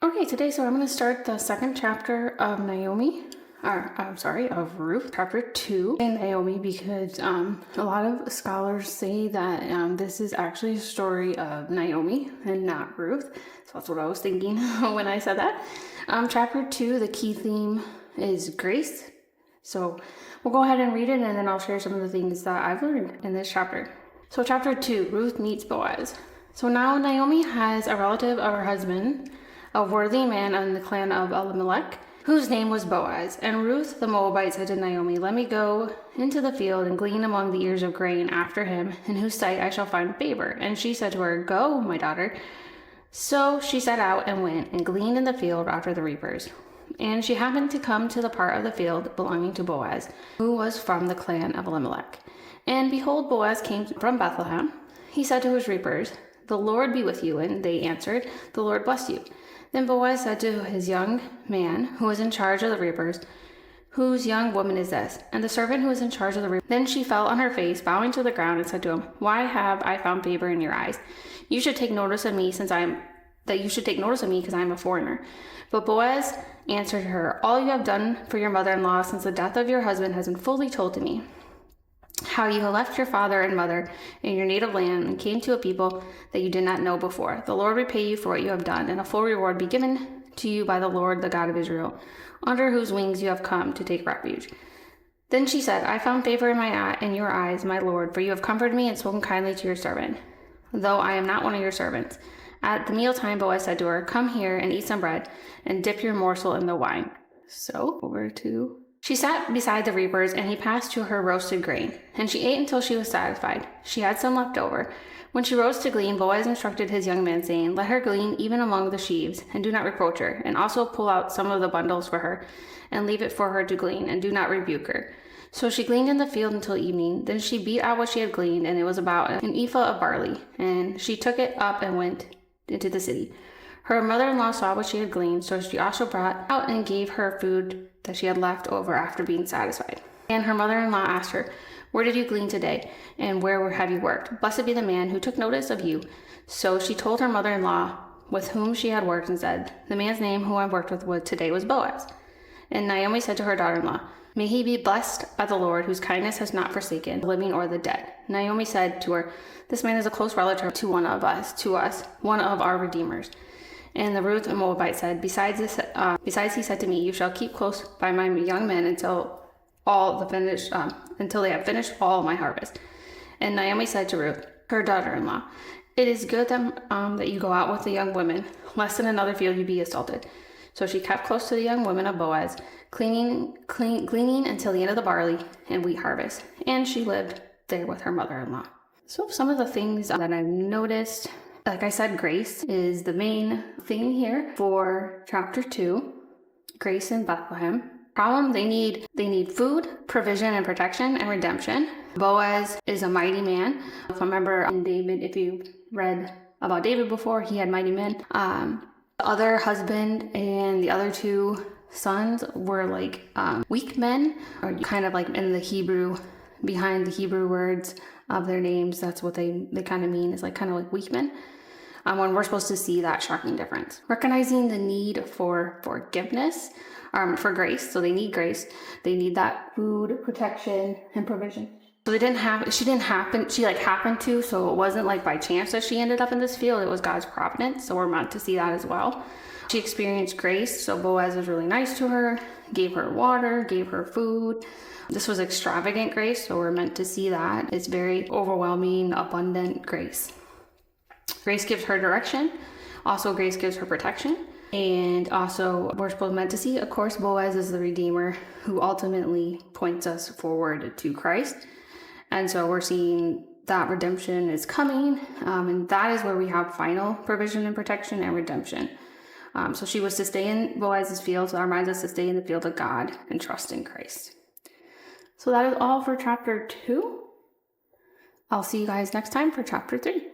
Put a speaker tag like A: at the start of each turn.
A: Okay, today, so I'm going to start the second chapter of of Ruth, chapter 2 in Naomi, because a lot of scholars say that this is actually a story of Naomi and not Ruth. So that's what I was thinking when I said that. Chapter 2, the key theme is grace. So we'll go ahead and read it, and then I'll share some of the things that I've learned in this chapter. So chapter 2, Ruth meets Boaz. So now Naomi has a relative of her husband, a worthy man in the clan of Elimelech, whose name was Boaz. And Ruth the Moabite said to Naomi, "Let me go into the field and glean among the ears of grain after him, in whose sight I shall find favor." And she said to her, "Go, my daughter." So she set out and went and gleaned in the field after the reapers. And she happened to come to the part of the field belonging to Boaz, who was from the clan of Elimelech. And behold, Boaz came from Bethlehem. He said to his reapers, "The Lord be with you." And they answered, "The Lord bless you." Then Boaz said to his young man who was in charge of the reapers, "Whose young woman is this?" And the servant who was in charge of the reapers, then she fell on her face, bowing to the ground, and said to him, "Why have I found favor in your eyes? You should take notice of me because I am a foreigner." But Boaz answered her, "All you have done for your mother-in-law since the death of your husband has been fully told to me. How you have left your father and mother in your native land and came to a people that you did not know before. The Lord repay you for what you have done, and a full reward be given to you by the Lord, the God of Israel, under whose wings you have come to take refuge." Then she said, "I found favor in your eyes, my Lord, for you have comforted me and spoken kindly to your servant, though I am not one of your servants." At the mealtime, Boaz said to her, "Come here and eat some bread, and dip your morsel in the wine." She sat beside the reapers, and he passed to her roasted grain, and she ate until she was satisfied. She had some left over. When she rose to glean, Boaz instructed his young man, saying, "Let her glean even among the sheaves, and do not reproach her, and also pull out some of the bundles for her, and leave it for her to glean, and do not rebuke her." So she gleaned in the field until evening. Then she beat out what she had gleaned, and it was about an ephah of barley, and she took it up and went into the city. Her mother-in-law saw what she had gleaned, so she also brought out and gave her food that she had left over after being satisfied. And her mother-in-law asked her, "Where did you glean today, and where have you worked? Blessed be the man who took notice of you." So she told her mother-in-law with whom she had worked, and said, "The man's name who I worked with today was Boaz." And Naomi said to her daughter-in-law, "May he be blessed by the Lord, whose kindness has not forsaken the living or the dead." Naomi said to her, "This man is a close relative to one of our redeemers." And the Ruth and Moabite said, Besides, he said to me, "You shall keep close by my young men until they have finished all my harvest." And Naomi said to Ruth, her daughter-in-law, "It is good that you go out with the young women, lest in another field you be assaulted." So she kept close to the young women of Boaz, gleaning until the end of the barley and wheat harvest. And she lived there with her mother-in-law. So some of the things that I've noticed, like I said, grace is the main thing here for chapter 2. Grace in Bethlehem. Problem, they need food, provision, and protection, and redemption. Boaz is a mighty man. If I remember in David, if you read about David before, he had mighty men. The other husband and the other two sons were like weak men, or kind of like in the Hebrew, behind the Hebrew words of their names, that's what they kind of mean, is like kind of like weak men. When we're supposed to see that shocking difference. Recognizing the need for forgiveness, for grace. So they need grace. They need that food, protection, and provision. So she happened to, so it wasn't like by chance that she ended up in this field. It was God's providence. So we're meant to see that as well. She experienced grace. So Boaz was really nice to her, gave her water, gave her food. This was extravagant grace. So we're meant to see that. It's very overwhelming, abundant grace. Grace gives her direction. Also, grace gives her protection. And also, we're meant to see, of course, Boaz is the Redeemer who ultimately points us forward to Christ. And so we're seeing that redemption is coming. And that is where we have final provision and protection and redemption. So she was to stay in Boaz's field. So that reminds us to stay in the field of God and trust in Christ. So that is all for chapter 2. I'll see you guys next time for chapter 3.